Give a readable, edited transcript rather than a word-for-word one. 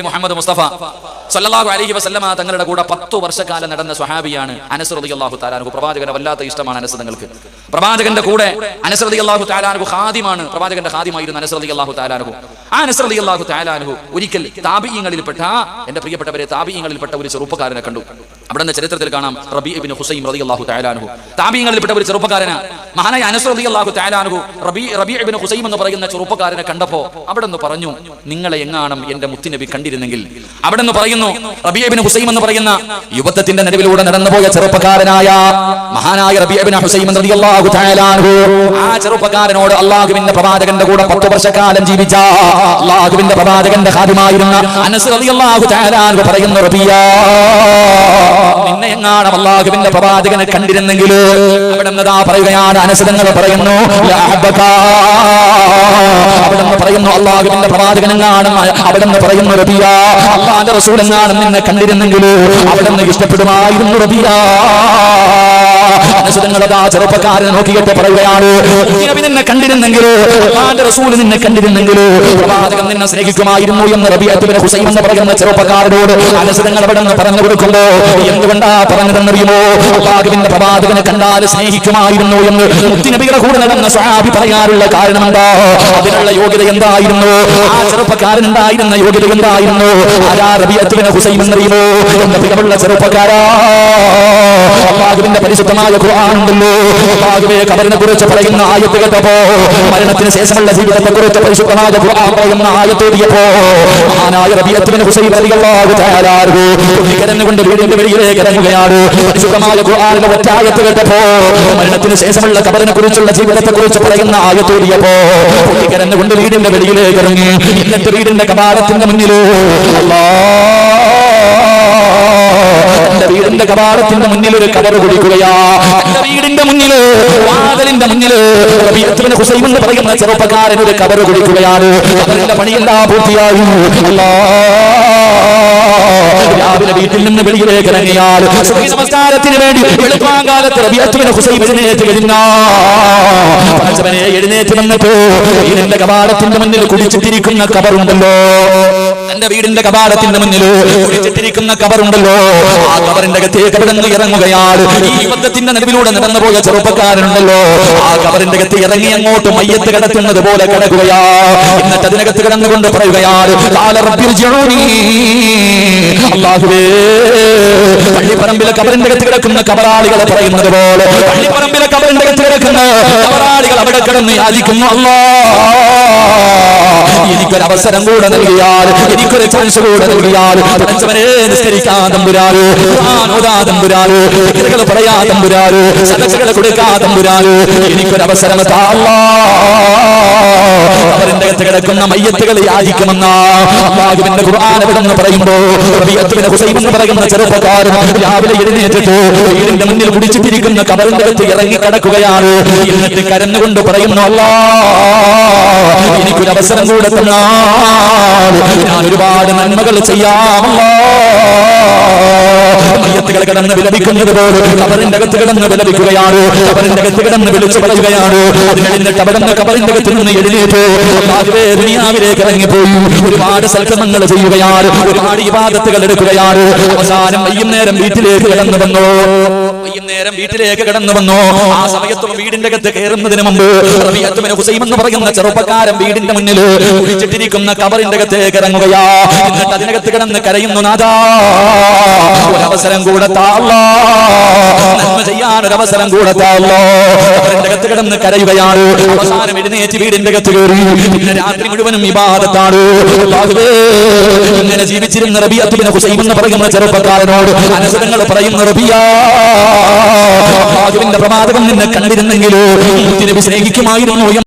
മുഹമ്മദ് മുസ്തഫ സല്ലല്ലാഹു അലൈഹി വസല്ലമ തങ്ങളുടെ കൂടെ 10 വർഷക്കാലം നടന്ന സ്വഹാബിയാണ് അനസ് റളിയല്ലാഹു തആല അൻഹു. പ്രവാചകനെ വല്ലാത്ത ഇഷ്ടമാണ് അനസ് തങ്ങൾക്ക്. പ്രവാചകന്റെ കൂടെ അനസ് റളിയല്ലാഹു തആല അൻഹു ഖാദിമാണ്, പ്രവാചകന്റെ ഖാദിമായിരുന്നു അനസ് റളിയല്ലാഹു തആല അൻഹു. ആ അനസ് റളിയല്ലാഹു തആല അൻഹു ഒരിക്കൽ താബിഈങ്ങളിൽപ്പെട്ട എന്റെ പ്രിയപ്പെട്ടവരെ താബിഈങ്ങളിൽപ്പെട്ട ഒരു ചെറുപ്പക്കാരനെ കണ്ടു. അവിടെ ചരിത്രത്തിൽ കാണാം റബീ ഇബ്നു ഹുസൈം റളിയല്ലാഹു തആല അൻഹു താബിഈങ്ങളിൽപ്പെട്ട ഒരു ചെറുപ്പക്കാരനാണ്. മഹാനായ അനസ് റളിയല്ലാഹു തആല അൻഹു റബീ ഇബ്നു ഹുസൈം എന്ന് പറയുന്ന ചെറുപ്പക്കാരനെ കണ്ടപ്പോൾ അവിടെ നിന്ന് പറഞ്ഞു, നിങ്ങളെ എങ്ങാണം എന്റെ മുത്തുനബി കണ്ടിരുന്നെങ്കിൽ. അവിടെ നിന്ന് പറയുന്നു, റബീ ഇബ്നു ഹുസൈം എന്ന് പറയുന്ന യുവത്വത്തിന്റെ നടുവിലൂടെ നടന്നുപോയ ചെറുപ്പക്കാരനായ മഹാനായ റബീ ഇബ്നു ഹുസൈം റളിയല്ലാഹു തആല അൻഹു ആ ചെറുപ്പക്കാരനോട് അല്ലാഹുവിന്റെ പ്രവാചകന്റെ കൂടെ 10 വർഷക്കാലം ജീവിച്ച അല്ലാഹുവിന്റെ പ്രവാചകന്റെ ഖാദിമായിരുന്ന അനസ് റളിയല്ലാഹു തആല അൻഹു പറയുന്നു, റബിയാ നിന്നെ എങ്ങാണം അല്ലാഹുവിന്റെ പ്രവാചകനെ കണ്ടിരുന്നെങ്കിൽ. അവിടെ നിന്ന് പറയുകയാണ്, അനസ് തങ്ങൾ പറയുന്നു, അവിടെ നിന്ന് പറയുന്നു അല്ലാഹുവിന്റെ പ്രവാചകൻ എങ്ങാണം അവിടെ നിന്ന് പറയുന്നു, റബിയാ അല്ലാഹുവിന്റെ റസൂൽ എങ്ങാണം നിന്നെ കണ്ടിരുന്നെങ്കിൽ അവിടെ നിന്ന് ഇഷ്ടപ്പെടുമായിരുന്നു റബിയാ. അനസുതങ്ങളതാ ചെറുപ്പക്കാരനെ നോക്കിയിട്ട് പറയുകയാണ്, നിന്നെ കണ്ടിരുന്നെങ്കിൽ അല്ലാഹുവിന്റെ റസൂൽ നിന്നെ കണ്ടിരുന്നെങ്കിൽ പ്രവാചകൻ നിന്നെ സ്നേഹിക്കുമായിരുന്നു എന്ന് റബീ ഇബ്നു ഹുസൈം എന്ന് പറയുന്ന ചെറുപ്പക്കാരനോട് അനസുതങ്ങൾ അവിടെ നിന്ന് പറഞ്ഞു കൊടുക്കുമ്പോ എന്തുകൊണ്ടാ പറഞ്ഞതെന്നറിയുമോ? അല്ലാഹുവിന്റെ പ്രവാചകനെ കണ്ടാൽ സ്നേഹിക്കുമായിരുന്നു എന്ന് മുത്തുനബിയുടെ കൂടെ നടന്ന സ്വഹാബി പറയാനുള്ള കാരണം എന്താ? അതിനുള്ള യോഗ്യത എന്തായിരുന്നു? ആ ചെറുപ്പക്കാരൻ ഉണ്ടായിരുന്ന യോഗ്യത എന്തായിരുന്നു? ആരാ റബീ ഇബ്നു ഹുസൈം എന്നറിയുമോ? എന്റെ പ്രിയമുള്ള ചെറുപ്പക്കാരാ, അല്ലാഹുവിന്റെ പരിശുദ്ധമായ ഖുർആൻ ഉണ്ടല്ലോ, അല്ലാഹുവേ ഖബറിനെ കുറിച്ച് പറയുന്ന ആയത്ത് കേട്ടപ്പോ, മരണത്തിന് ശേഷമുള്ള ജീവിതത്തെ കുറിച്ച് പരിശുദ്ധമായ ഖുർആൻ പറയുന്ന ആയത്ത് ഓതിയപ്പോ മഹാനായ റബീ ഇബ്നു ഹുസൈം റളിയല്ലാഹു തആല അൻഹു കരഞ്ഞുകൊണ്ട് വീടിന്റെ വെളിയിലേക്ക് ഇറങ്ങുകയാണ്. പരിശുദ്ധമായ ഖുർആനിലെ ഒറ്റ ആയത്ത് കേട്ടപ്പോ, മരണത്തിന് ശേഷമുള്ള ഖബറിനെ കുറിച്ചുള്ള ജീവിതത്തെ കുറിച്ച് പറയുന്ന ആയത്ത് ഓതിയപ്പോ കരഞ്ഞുകൊണ്ട് വീടിന്റെ വെളിയിലേക്ക് ഇറങ്ങി. എന്നിട്ട് വീടിന്റെ കവാടത്തിന്റെ മുന്നിൽ എന്റെ വീടിന്റെ കവാടത്തിന്റെ മുന്നിൽ ഒരു കബർ കുടിക്കുകയാ. എന്റെ വീടിന്റെ മുന്നിൽ വാതിലിന്റെ മുന്നിൽ റബീ ഇബ്നു ഹുസൈം എന്ന് പറയുന്ന ചെറുപ്പക്കാരൻ ഒരു കബർ കുടിക്കുകയാണ്. കബറിന്റെ പണിയെല്ലാം പൂർത്തിയായി. രാവിലെ വീട്ടിൽ നിന്ന് വെളിയിലേക്ക് ഇറങ്ങിയാൽ നമസ്കാരത്തിന് വേണ്ടി വെളുപ്പാങ്കാലത്ത് റബീ ഇബ്നു ഹുസൈം എഴുന്നേറ്റ് കഴിഞ്ഞവനെ എഴുന്നേറ്റ് വന്നിട്ട് വീടിന്റെ കവാടത്തിന്റെ മുന്നിൽ കുടിച്ചിട്ടിരിക്കുന്ന കബറുണ്ടല്ലോ, എന്റെ വീടിന്റെ കവാടത്തിന്റെ മുന്നിൽ കുടിച്ചിട്ടിരിക്കുന്ന കബറുണ്ടല്ലോ, ആ കബറിന്റെ അകത്തേക്ക് കിടന്ന് ഇറങ്ങുകയാണ്. ഈ യുദ്ധത്തിന്റെ നടുവിലൂടെ നടന്നുപോയ ചെറുപ്പക്കാരനുണ്ടല്ലോ, ആ കബറിന്റെ അകത്ത് ഇറങ്ങി അങ്ങോട്ട് മയ്യത്ത് കിടക്കുന്നത് പോലെ കിടക്കുകയാ. എന്നിട്ട് അതിനകത്ത് കിടന്നുകൊണ്ട് പറയുകയാണ്, അല്ലാഹുവേ പള്ളിപ്പറമ്പിലെ കബറിന്റെ അകത്ത് കിടക്കുന്ന കബറാളികളെ പറയുന്നത് പോലെ പള്ളിപ്പറമ്പിലെ കബറിന്റെ അകത്ത് കിടക്കുന്ന കബറാളികൾ അവിടെ കിടന്ന് യാചിക്കുന്നു, എനിക്കൊരു അവസരം കൂടെ നൽകിയാൽ, എനിക്കൊരു ചാൻസ് കൂടെ നൽകിയാൽ, നിസ്കരിക്കാൻ തമ്പുരാന്, തമ്പുരാന്, പറയാ തമ്പുരാന്, സദസ്സുകളെ കൊടുക്കാ തമ്പുരാന്, എനിക്കൊരു അവസരം അവരുടെ അകത്ത് കിടക്കുന്ന മയ്യത്തുകൾ യാചിക്കുമെന്ന അല്ലാഹുവിന്റെ ഖുർആൻ എവിടെന്ന് പറയുമ്പോ റബീ ഇബ്നു ഹുസൈം എന്ന് പറയുന്ന ചെറുപ്പക്കാരൻ രാവിലെ എഴുന്നേറ്റിട്ട് വീടിന്റെ മുന്നിൽ കുടിച്ചിട്ടിരിക്കുന്ന കബറിന്റെ അകത്ത് ഇറങ്ങി കിടക്കുകയാണ്. എന്നിട്ട് കരഞ്ഞുകൊണ്ട് പറയുന്നു, അല്ലാഹ് എനിക്കൊരു അവസരം കൂടെ തന്നാൽ ഞാൻ ഒരുപാട് നന്മകൾ ചെയ്യാം. മയ്യത്തുകൾ കിടന്ന് വിലപിക്കുന്നത് പോലെ കബറിന്റെ അകത്ത് കിടന്ന് വിലപിക്കുകയാണ്, കബറിന്റെ അകത്ത് കിടന്ന് വിളിച്ചു പറയുകയാണ്. അത് കഴിഞ്ഞിട്ട് അവിടെ നിന്ന് കബറിന്റെ അകത്ത് നിന്ന് എഴുന്നേറ്റ് ദുനിയാവിലേക്ക് ഇറങ്ങിപ്പോയി ഒരുപാട് സൽക്കർമ്മങ്ങൾ ചെയ്യുകയാണ്, ഒരുപാട് ഇബാദത്തുകൾ എടുക്കുകയാണ്. അവസാനം വൈകുന്നേരം വീട്ടിലേക്ക് കടന്നു വന്നു. ആ സമയത്തും വീടിന്റെ അകത്ത് കയറുന്നതിന് മുമ്പ് റബീ ഇബ്നു ഹുസൈം എന്ന് പറയുന്ന ചെറുപ്പക്കാരൻ വീടിന്റെ മുന്നിൽ കുഴിച്ചിട്ടിരിക്കുന്ന കബറിന്റെ അകത്തേക്ക് ഇറങ്ങുകയാ. എന്നിട്ട് അതിനകത്ത് കിടന്ന് കരയുന്നു, നാഥാ ഒരവസരം കൂടെ താ അല്ലാഹ്, നന്മ ചെയ്യാൻ ഒരവസരം കൂടെ താ അല്ലാഹ്. കബറിന്റെ അകത്ത് കിടന്ന് കരയുകയാണ്. അവസാനം എഴുന്നേറ്റ് വീടിന്റെ അകത്ത് കയറി. പിന്നെ രാത്രി മുഴുവനും ഇബാദത്താണ്. ഇങ്ങനെ ജീവിച്ചിരുന്ന റബീ ഇബ്നു ഹുസൈം എന്ന് പറയുന്ന ചെറുപ്പക്കാരനോട് അനസ് തങ്ങൾ പറയുന്നു, റബിയാ അല്ലാഹുവിന്റെ പ്രവാചകൻ നിന്നെ കണ്ടിരുന്നെങ്കിൽ മുത്തുനബി സ്നേഹിക്കുമായിരുന്നു.